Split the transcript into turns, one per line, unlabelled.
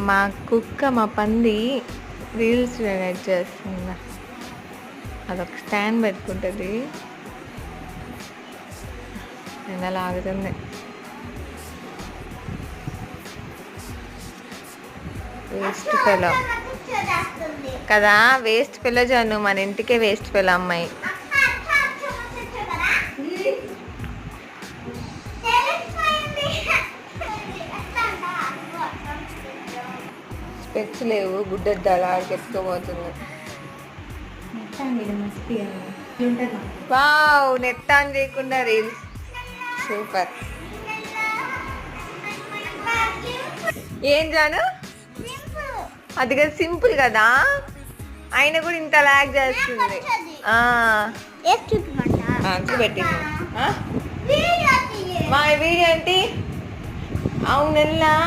మా కుక్క మా పంది రీల్స్ ఎడిట్ చేస్తుంది. అదొక స్టాండ్ పెట్టుకుంటుంది, నేను లాగుతుంది. వేస్ట్ ఫెలో కదా, వేస్ట్ ఫెలో జాను, మన ఇంటికే వేస్ట్ ఫెలో అమ్మాయి. స్పెట్స్ లేవు, గుడ్డెద్దాలు ఆడికి ఎత్తుకోబోతుంది. వావ్, నెట్ ఆన్ చేయకుండా రీల్స్, సూపర్. ఏం జాను అది కదా, సింపుల్ కదా, అయినా కూడా ఇంత లాగ్ చేస్తుంది. పెట్టింది మా వీడియో ఏంటి? అవునల్లా